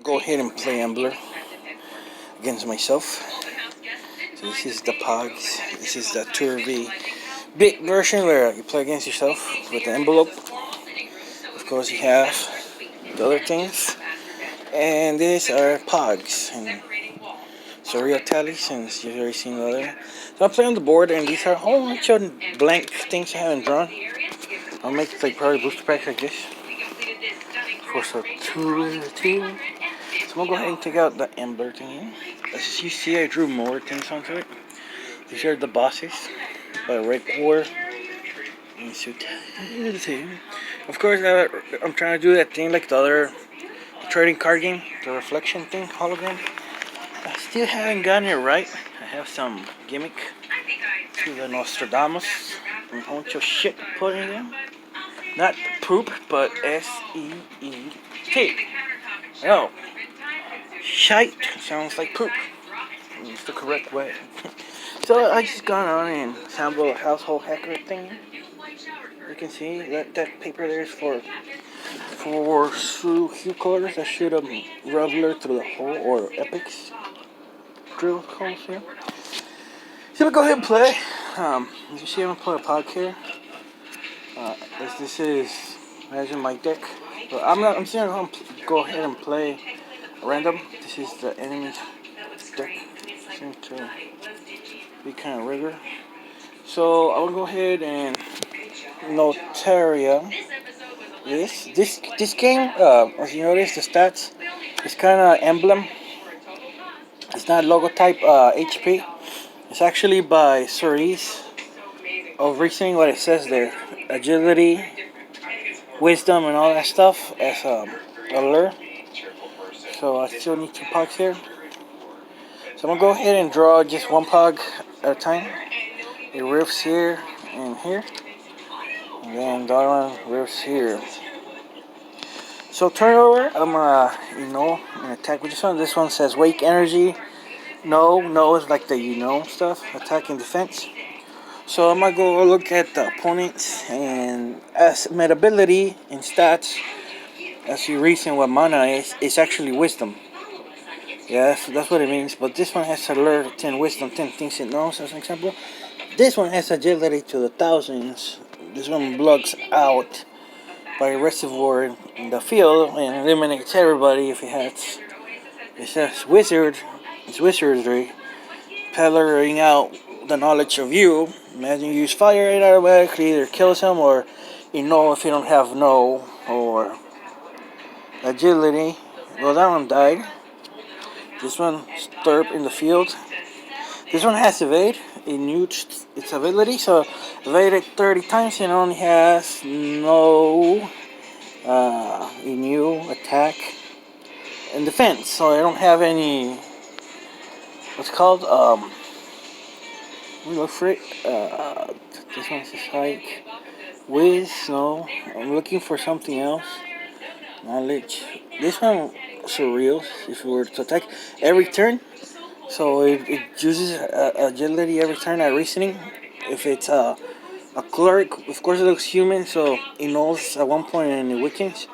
go ahead and play embler against myself. So this is the Pogs. This is the Tour V big version where you play against yourself with the envelope. Of course, you have the other things. And these are Pogs and surreal tally since you've already seen the other. So I play on the board, and these are a whole bunch of blank things I haven't drawn. I'll make like probably booster packs like this. For so 2. So I'm gonna go ahead and take out the embler thing. As you see, I drew more things onto it. These are the bosses by Red War. Of course, I'm trying to do that thing like the other trading card game, the reflection thing, hologram. I still haven't gotten it right. I have some gimmick to the Nostradamus and a bunch of shit put in them. Not poop, but S-E-E-T. Oh, shite sounds like poop. It's the correct way. So I just gone on and sampled a household hacker thing. You can see that paper there is for hue colors that shoot a rubbler through the hole, or epics drill holes here. So we'll go ahead and play. As you see, I'm gonna play a pod here. This is imagine my deck. But I'm just gonna go ahead and play random. This is the enemy deck. Seems to be kind of rigor. So I will go ahead and Notaria. This game, as you notice, the stats is kind of emblem. It's not logo type HP. It's actually by Cerise of reasoning what it says there. Agility, wisdom, and all that stuff as alert. So I still need 2 pugs here. So I'm going to go ahead and draw just 1 pug at a time. It riffs here and here. And then the other one riffs here. So turnover, I'm gonna, and attack with this one. This one says wake energy. No is like the stuff. Attack and defense. So I'm gonna go look at the opponents, and as metability and stats, as you reason what mana is, it's actually wisdom. Yeah, that's what it means. But this one has alert, 10 wisdom, 10 things it knows, as an example. This one has agility to the thousands. This one blocks out by a reservoir in the field and eliminates everybody if it says wizard. It's wizardry. Peddling out the knowledge of you. Imagine you use fire, it automatically either kills him or if you don't have or agility. Well, that one died. This one stirp in the field. This one has evade. It nuked its ability, so evaded 30 times and only has no renew, attack, and defense. So I don't have any. What's called look for it. This one's just like Wiz. No, I'm looking for something else. Knowledge. This one surreal. If we were to attack every turn, so it uses agility every turn at reasoning. If it's a cleric, of course it looks human, so it knows at one point and it weakens.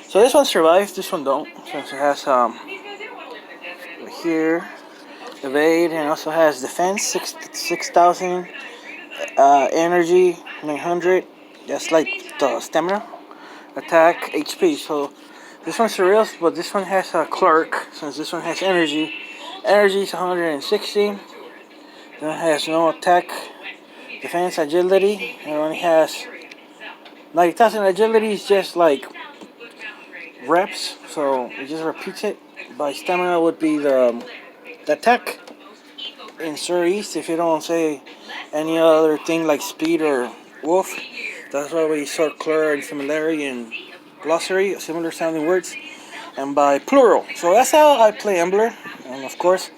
So this one survives. This one don't, since it has here evade and also has defense 6,000, energy 900. That's like the stamina, attack, HP. So this one's surreal, but this one has a clerk, since this one has energy. Energy is 160. Then it has no attack, defense, agility. It only has 90,000. Agility is just like reps, so it just repeats it. By stamina would be the attack. In Cerise, if you don't say any other thing like speed or wolf, that's why we sort clear and similarity and glossary, similar sounding words, and by plural. So that's how I play embler. And of course,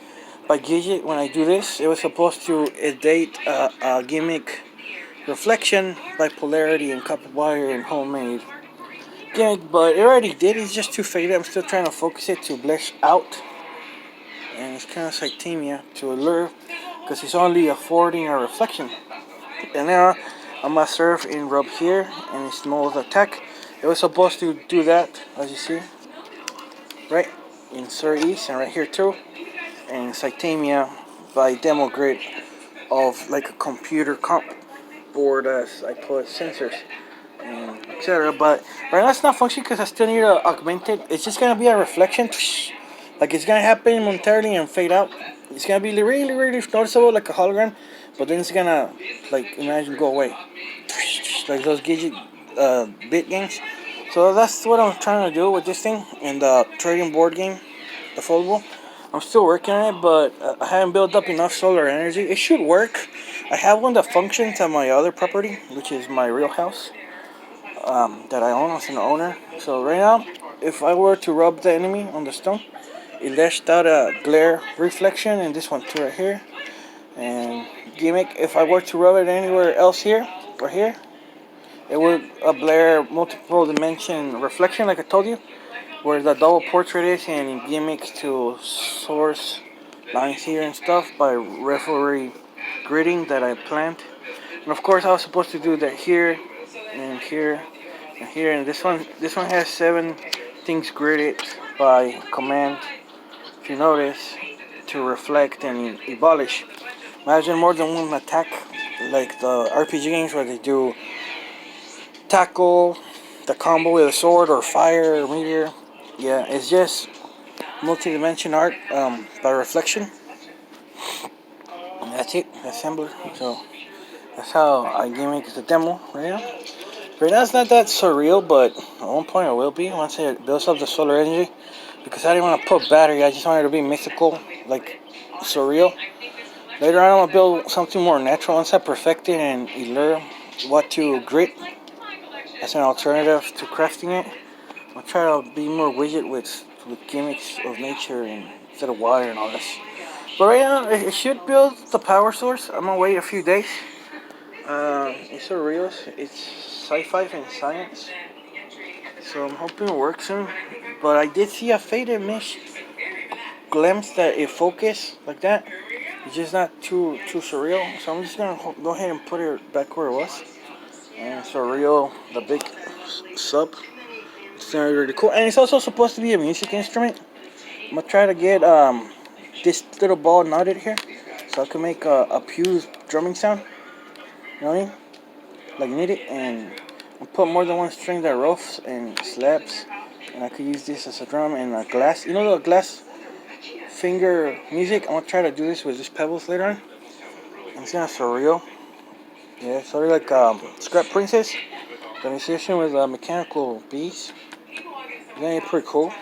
by Gidget, when I do this, it was supposed to edit a gimmick reflection by polarity and copper wire and homemade gimmick, but it already did. It's just too faded. I'm still trying to focus it to bleach out. And it's kind of cythemia to allure, because it's only affording a reflection. And now I'm gonna surf and rub here, and it's no attack. It was supposed to do that, as you see, right? in Cerise and right here too, and Cytamia by Demo Grid of like a computer comp board as I put sensors and etc. But right now it's not functioning because I still need to augment it. It's just gonna be a reflection, like it's gonna happen momentarily and fade out. It's gonna be really really noticeable like a hologram, but then it's gonna like imagine go away, like those gadget bit games. So that's what I'm trying to do with this thing and the trading board game, the foldable. I'm still working on it, but I haven't built up enough solar energy. It should work. I have one that functions at my other property, which is my real house that I own as an owner. So right now, if I were to rub the enemy on the stone, it lets out a glare reflection, and this one too right here. And gimmick, if I were to rub it anywhere else here or here, it would blare multiple dimension reflection, like I told you, where the double portrait is, and gimmicks to source lines here and stuff by referee gridding that I planned. And of course, I was supposed to do that here and here and here. And this one has 7 things gridded by command. If you notice, to reflect and abolish. Imagine more than one attack, like the RPG games where they do tackle, the combo with a sword or fire or meteor. Yeah, it's just multi-dimension art by reflection. And that's it. That's embler. So that's how I gimmick the demo right now. Right now it's not that surreal, but at one point it will be once it builds up the solar energy. Because I didn't want to put battery, I just wanted it to be mythical, like surreal. Later on, I'm gonna build something more natural once I perfect it and learn what to grit as an alternative to crafting it. I'll try to be more widget with gimmicks of nature and instead of water and all this. But right now, it should build the power source. I'm gonna wait a few days. It's a real, it's sci-fi and science, so I'm hoping it works soon. But I did see a faded mesh glimpse that it focused like that. It's just not too surreal, so I'm just gonna go ahead and put it back where it was. And surreal, the big sub. It's really cool, and it's also supposed to be a music instrument. I'm gonna try to get this little ball knotted here, so I can make a pew drumming sound. You know what I mean? Like knit it and put more than one string that roughs and slaps, and I could use this as a drum and a glass. You know the glass finger music? I'm gonna try to do this with these pebbles later on. And it's kind of surreal. Yeah, sort of like Scrap Princess, the musician with mechanical bees. It's gonna be pretty cool.